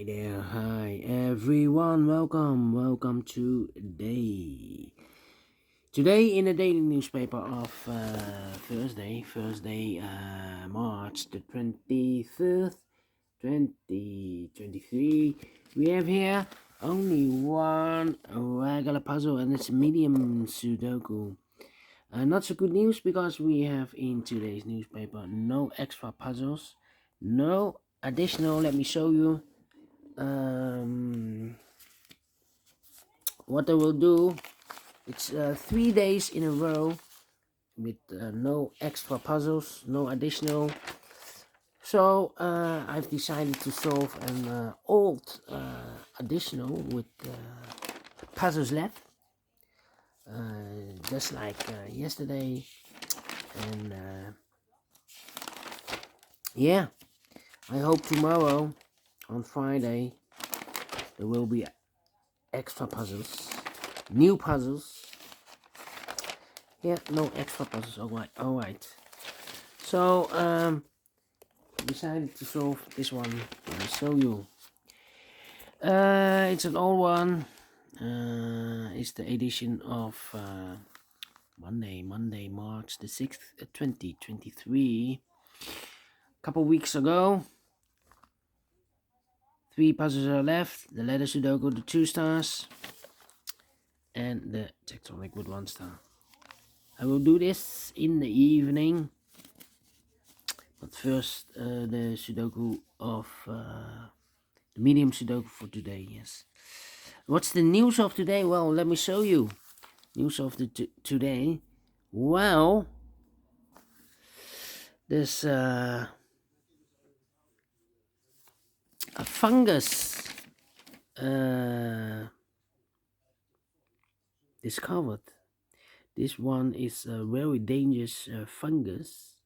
Hi there, hi everyone, welcome to today in the daily newspaper of Thursday, March the 23rd, 2023. We have here only one regular puzzle, and it's Medium Sudoku. Not so good news, because we have in today's newspaper no extra puzzles, no additional. Let me show you what I will do. It's 3 days in a row with no extra puzzles, no additional. So I've decided to solve an old additional with puzzles left, just like yesterday. And yeah, I hope tomorrow on Friday there will be extra puzzles, new puzzles. Yeah, no extra puzzles. All right. So decided to solve this one. Let me show you. It's an old one. It's the edition of Monday, March the 6th, 2023. A couple weeks ago. 3 puzzles are left: the letter Sudoku, the 2 stars, and the tectonic with 1 star. I will do this in the evening, but first the Sudoku of the medium Sudoku for today. Yes. What's the news of today? Well, let me show you. News of the today. Well, there's a fungus discovered. This one is a very dangerous fungus,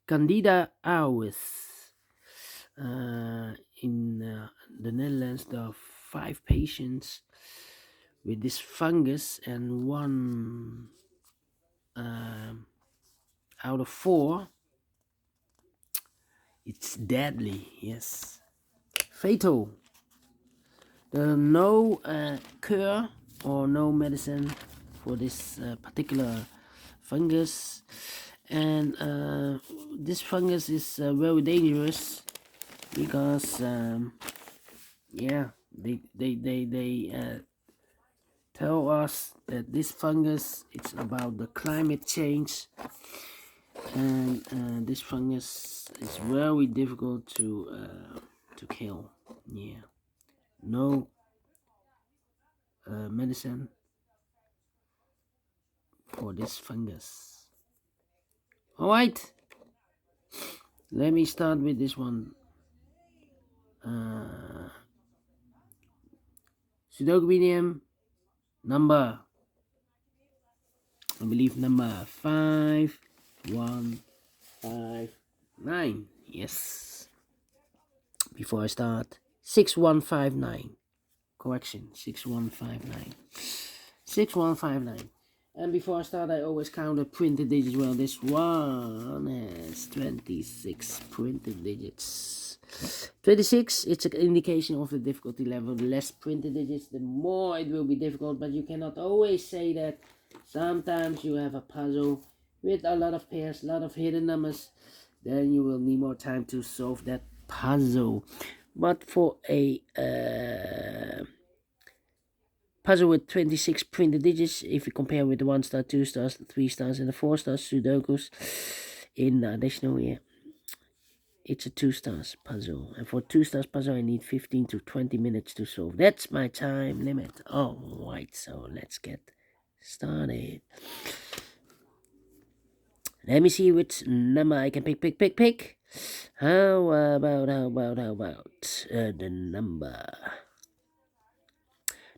Candida Auris. In the Netherlands, there are 5 patients with this fungus, and 1 out of 4, it's deadly. Yes, fatal. There are no cure or no medicine for this particular fungus, and this fungus is very dangerous, because yeah, they tell us that this fungus, it's about the climate change, and this fungus is very difficult to kill. Yeah, no medicine for this fungus. All right, let me start with this one. Sudoku Medium number, I believe, number 5159. Yes. Before I start, 6159. Correction, 6159. 6159. And before I start, I always count the printed digits. Well, this one has 26 printed digits. 26, it's an indication of the difficulty level. The less printed digits, the more it will be difficult, but you cannot always say that. Sometimes you have a puzzle with a lot of pairs, a lot of hidden numbers, then you will need more time to solve that puzzle. But for a puzzle with 26 printed digits, if you compare with the 1 star, 2 stars, the 3 stars, and the 4 stars Sudokus in the additional, yeah, it's a 2 stars puzzle. And for 2 stars puzzle, I need 15 to 20 minutes to solve. That's my time limit. Alright, so let's get started. Let me see which number I can pick. How about the number?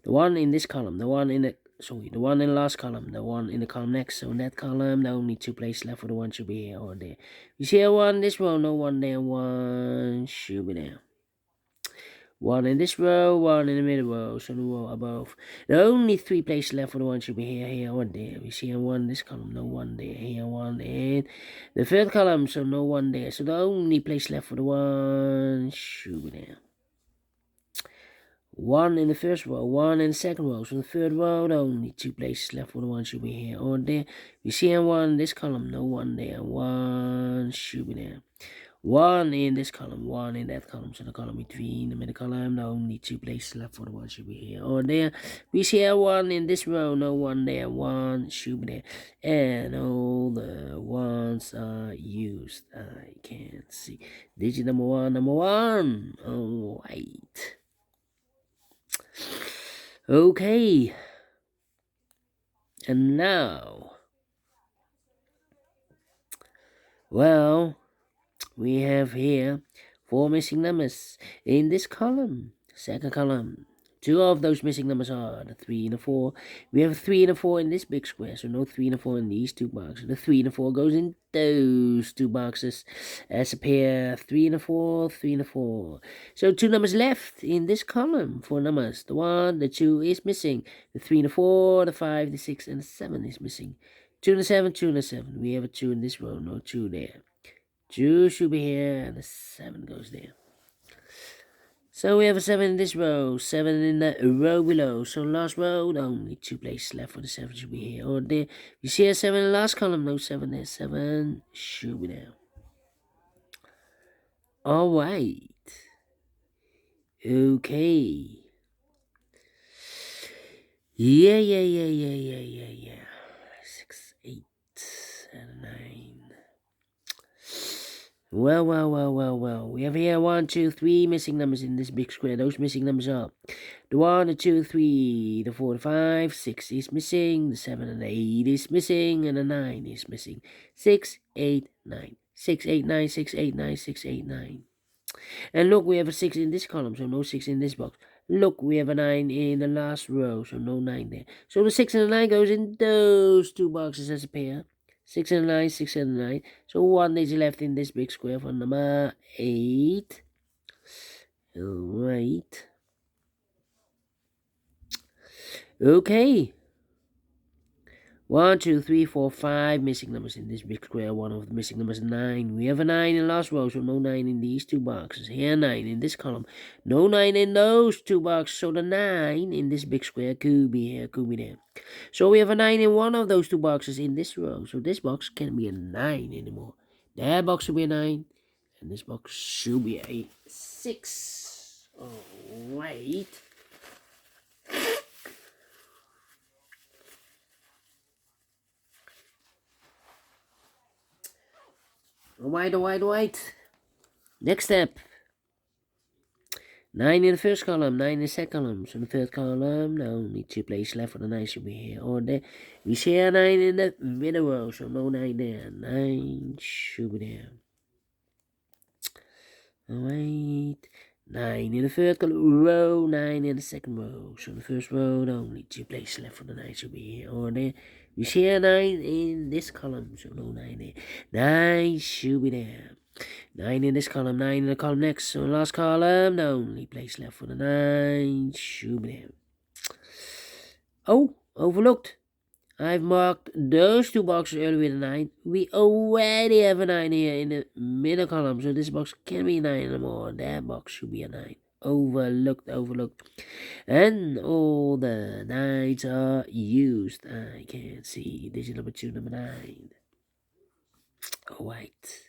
The one in this column, the one in the last column, the one in the column next. So in that column, there are only 2 places left, for the 1 should be here or there. You see a 1 this row, no 1 there, 1 should be there. 1 in this row, 1 in the middle row, so the row above. There are only 3 places left, for the 1 should be here, or there. We see a 1 in this column, no 1 there, here 1 in the 3rd column, so no 1 there. So the only place left for the 1 should be there. 1 in the first row, 1 in the second row. So the third row, only 2 places left for the 1 should be here or there. We see 1 in this column, no 1 there. 1 should be there. 1 in this column, 1 in that column. So the column between the middle column, only 2 places left for the 1 should be here or there. We see 1 in this row, no 1 there. 1 should be there. And all the 1s are used. I can't see. Digit number 1, number 1. Oh, wait. Okay, and now, well, we have here 4 missing numbers in this column. Second column, 2 of those missing numbers are the 3 and the 4. We have a 3 and a 4 in this big square, so no 3 and a 4 in these 2 boxes. The 3 and a 4 goes in those 2 boxes as a pair. 3 and a 4, 3 and a 4. So 2 numbers left in this column. 4 numbers. The 1, the 2 is missing. The 3 and the 4, the 5, the 6, and the 7 is missing. 2 and a 7, 2 and a 7. We have a 2 in this row, no 2 there. 2 should be here, and the 7 goes there. So we have a 7 in this row, 7 in the row below. So last row, only 2 places left for the 7 should be here or there. You see a 7 in the last column, no 7 there. 7 should be there. Alright. Okay. Yeah. 6, 8, and 9. Well. We have here 1, 2, 3 missing numbers in this big square. Those missing numbers are the 1, the 2, 3, the 4, the 5, 6 is missing, the 7 and 8 is missing, and the 9 is missing. 6, 8, 9. 6, 8, 9, 6, 8, 9, 6, 8, 9. And look, we have a 6 in this column, so no 6 in this box. Look, we have a 9 in the last row, so no 9 there. So the 6 and the 9 goes in those 2 boxes as a pair. 6 and 9, 6 and 9. So 1 is left in this big square for number 8. Alright. Okay. 1, 2, 3, 4, 5 missing numbers in this big square. One of the missing numbers is 9. We have a 9 in the last row, so no 9 in these 2 boxes. Here 9 in this column. No 9 in those 2 boxes, so the 9 in this big square could be here, could be there. So we have a 9 in one of those 2 boxes in this row. So this box can't be a 9 anymore. That box should be a 9. And this box should be a 6. Oh, wait. Alright. Next step. 9 in the first column, 9 in the second column. So in the third column, now only 2 places left for the 9 should be here or there. We share 9 in the middle row, so no 9 there. 9 should be there. Alright. 9 in the third row, 9 in the second row. So in the first row, only 2 places left for the 9 should be here or there. We share 9 in this column, so no 9 there. 9 should be there. 9 in this column, 9 in the column next. So in the last column, the only place left for the 9 should be there. Oh, overlooked. I've marked those 2 boxes earlier with a 9. We already have a 9 here in the middle column, so this box can't be a 9 anymore. That box should be a 9. Overlooked. And all the 9s are used. I can't see digit number 2, number 9. Alright.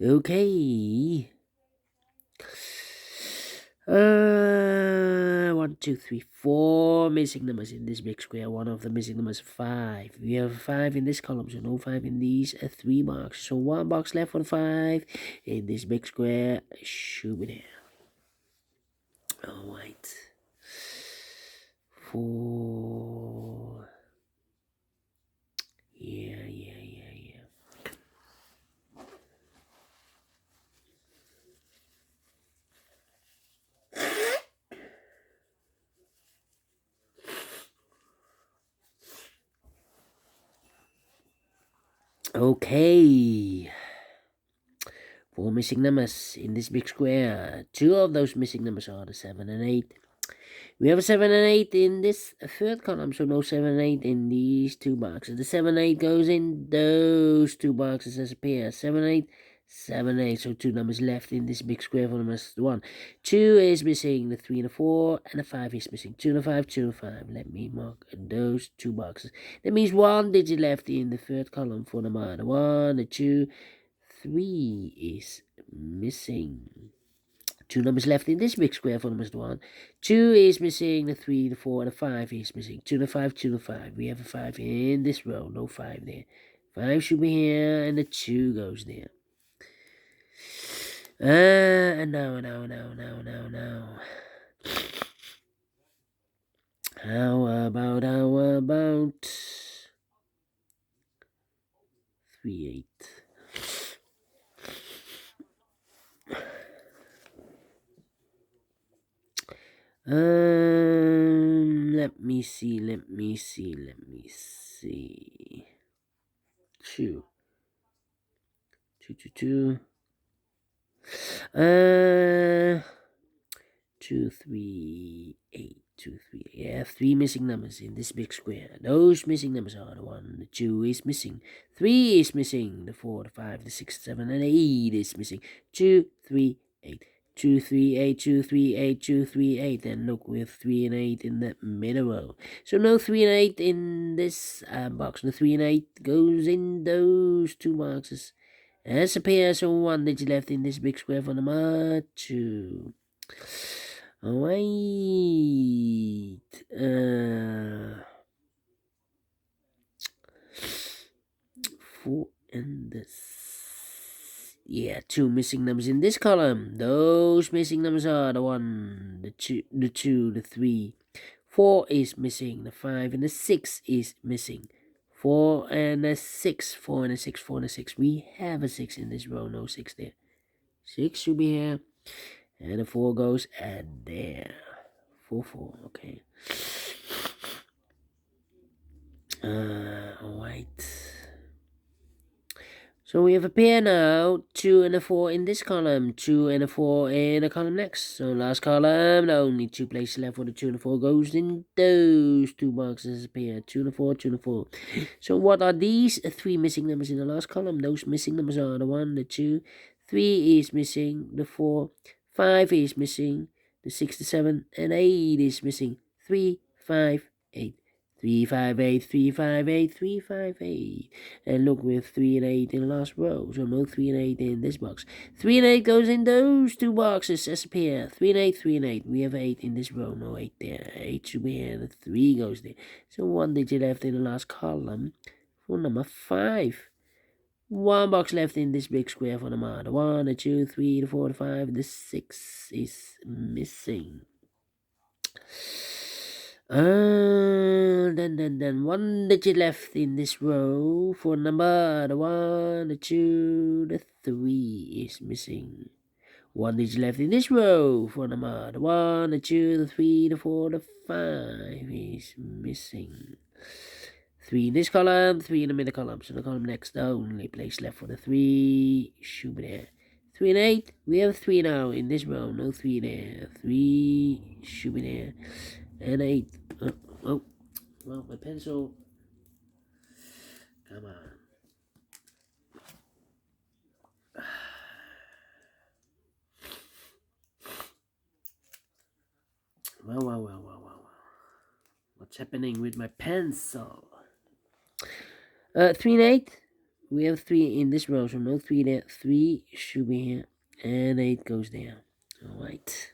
Okay. 1, 2, 3, 4 missing numbers in this big square. One of the missing numbers is 5. We have 5 in this column, so no 5 in these 3 boxes. So 1 box left for the 5 in this big square should be there. Alright. 4. Yeah. Okay. 4 missing numbers in this big square. 2 of those missing numbers are the 7 and 8. We have a 7 and 8 in this third column, so no 7 and 8 in these 2 boxes. The 7 and 8 goes in those 2 boxes as a pair. 7 and 8 7, 8. So 2 numbers left in this big square for numbers 1. 2 is missing, the 3 and the 4, and the 5 is missing. 2 and the 5, 2 and 5. Let me mark those 2 boxes. That means 1 digit left in the third column for number 1, the 2, 3 is missing. 2 numbers left in this big square for numbers 1. 2 is missing, the 3, the 4, and the 5 is missing. 2 and the 5, 2 and the 5. We have a 5 in this row, no 5 there. 5 should be here, and the 2 goes there. And now. How about 3, 8. Let me see. 2. 2. 2, 3, 8. 2, 3. Yeah, 3 missing numbers in this big square. Those missing numbers are the 1, the 2 is missing, 3 is missing, the 4, the 5, the 6, 7, and 8 is missing. 2, 3, 8. 2, 3, 8, 2, 3, 8, 2, 3, 8. And look, with 3 and 8 in the middle row. So no 3 and 8 in this box. The 3 and 8 goes in those 2 boxes. As a pair, so 1 digit left in this big square for number 2. Alright. 4 and this. Yeah, 2 missing numbers in this column. Those missing numbers are the 1, the 2, the 3. 4 is missing, the 5 and the 6 is missing. 4 and a 6, 4 and a 6, 4 and a 6. We have a 6 in this row, no 6 there. 6 should be here. And the 4 goes and there. 4, 4, okay. Alright. So we have a pair now, 2 and a 4 in this column, 2 and a 4 in the column next. So last column, only 2 places left for the 2 and the 4 goes in those 2 boxes as a pair, 2 and a 4, 2 and a 4. So what are these 3 missing numbers in the last column? Those missing numbers are the 1, the 2, 3 is missing, the 4, 5 is missing, the 6, the 7, and 8 is missing. 3, 5, 8. 3, 5, 8, 3, 5, 8, 3, 5, 8. And look, with 3 and 8 in the last row. So no 3 and 8 in this box. 3 and 8 goes in those 2 boxes as a pair. 3 and 8, 3 and 8. We have 8 in this row. No 8 there. 8 should be here. The 3 goes there. So 1 digit left in the last column for number 5. 1 box left in this big square for number 1, the 2, 3, the 4, the 5, the 6 is missing. Then 1 digit left in this row for number the 1, the 2, the 3 is missing. 1 digit left in this row for number the 1, the 2, the 3, the 4, the 5 is missing. 3 in this column, 3 in the middle column. So the column next, the only place left for the 3 should be there. 3 and 8, we have 3 now in this row, no 3 there. 3 should be there. And 8. Well, my pencil. Come on. Well. What's happening with my pencil? 3 and 8. We have 3 in this row, so no 3 there. 3 should be here. And 8 goes there. Alright.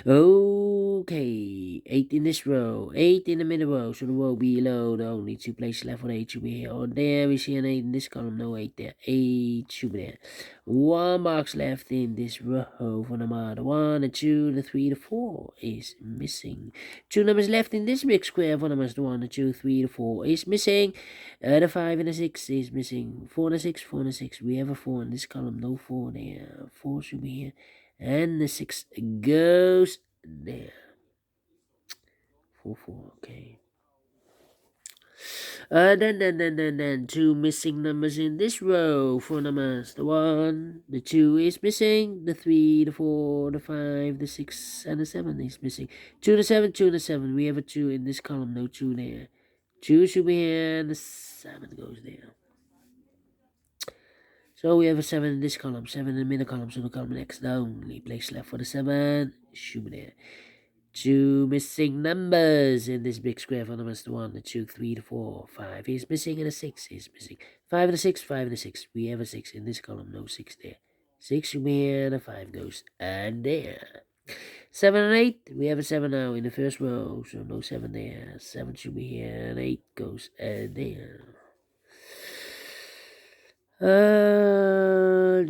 Okay, 8 in this row, 8 in the middle row, so the row below, the only 2 places left for the 8 should be here. Oh, there we see an 8 in this column, no 8 there, 8 should be there. 1 box left in this row for number the 1, the 2, the 3, the 4 is missing. 2 numbers left in this big square for numbers the 1, the 2, 3, the 4 is missing. The 5 and the 6 is missing. 4 and the 6, 4 and the 6, we have a 4 in this column, no 4 there, 4 should be here. And the 6 goes there. 4, 4, okay. Then 2 missing numbers in this row for numbers. The 1, the 2 is missing. The 3, the 4, the 5, the 6, and the 7 is missing. 2 and the 7, 2 and the 7. We have a 2 in this column, no 2 there. 2 should be here, and the 7 goes there. So we have a 7 in this column, 7 in the middle column, so the column next, the only place left for the 7. Shoot there. 2 missing numbers in this big square for the 1, the 2, 3, the 4, 5 is missing, and a 6 is missing. 5 and a 6, 5 and a 6. We have a 6 in this column, no 6 there. 6 should be here, and a 5 goes and there. 7 and 8, we have a 7 now in the first row, so no 7 there. 7 should be here, and 8 goes and there. Then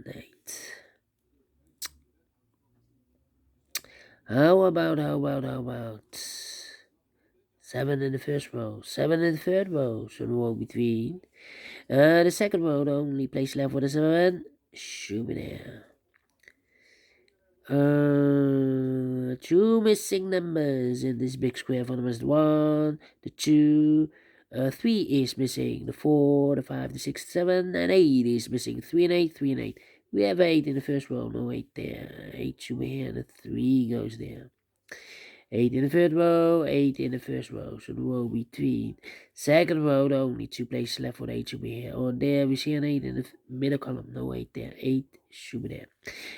8. How about 7 in the first row, 7 in the third row, so the row between. The second row, the only place left for the 7, should be there. 2 missing numbers in this big square for the 1, the 2, 3 is missing, the 4, the 5, the 6, 7, and 8 is missing. 3 and 8, 3 and 8. We have 8 in the first row, no 8 there. 8 should be here, and the 3 goes there. 8 in the third row, 8 in the first row, so the row between. Second row, the only 2 places left for the 8 should be here. Oh, there we see an 8 in the middle column, no 8 there. 8 should be there.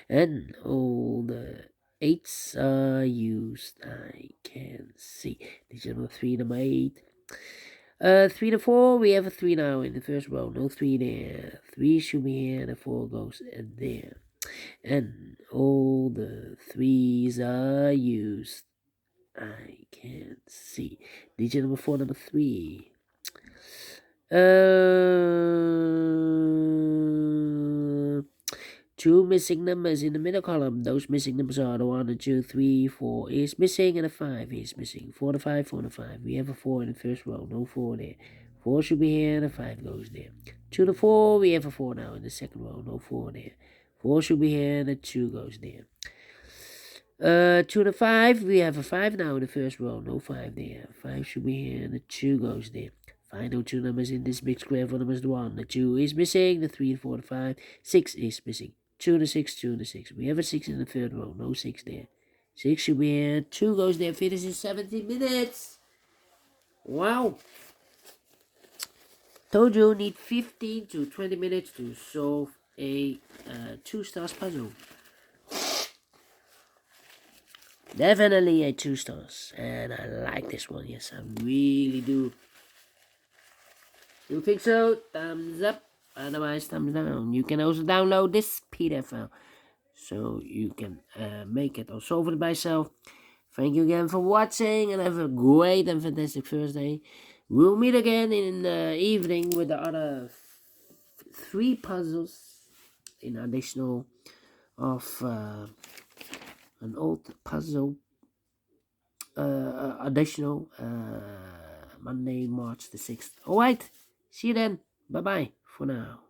And all the 8s are used, I can see. This is number 3, number 8. 3 to 4, we have a 3 now in the first row, no 3 there. 3 should be here, and the 4 goes in there. And all the 3s are used, I can see. Digit number 4, number 3. 2 missing numbers in the middle column. Those missing numbers are the 1, the 2, 3, 4 is missing, and a 5 is missing. 4 to 5, 4 to 5. We have a 4 in the first row, no 4 there. 4 should be here, and a 5 goes there. 2 to 4, we have a 4 now in the second row, no 4 there. 4 should be here, and a 2 goes there. 2 to 5, we have a 5 now in the first row, no 5 there. 5 should be here, and the 2 goes there. Final 2 numbers in this big square for numbers 1. The 2 is missing, the 3, 4, 5, 6 is missing. 2 to 6, 2 to 6. We have a 6 in the third row, no 6 there. 6 should be here, 2 goes there, finish in 17 minutes. Wow. Told you need 15 to 20 minutes to solve a 2-star puzzle. Definitely a 2 stars, and I like this one. Yes, I really do. You think so? Thumbs up. Otherwise, thumbs down. You can also download this PDF file, so you can make it or solve it by yourself. Thank you again for watching, and have a great and fantastic Thursday. We'll meet again in the evening with the other 3 puzzles in additional of an old puzzle additional Monday, March the 6th. Alright, see you then. Bye bye for now.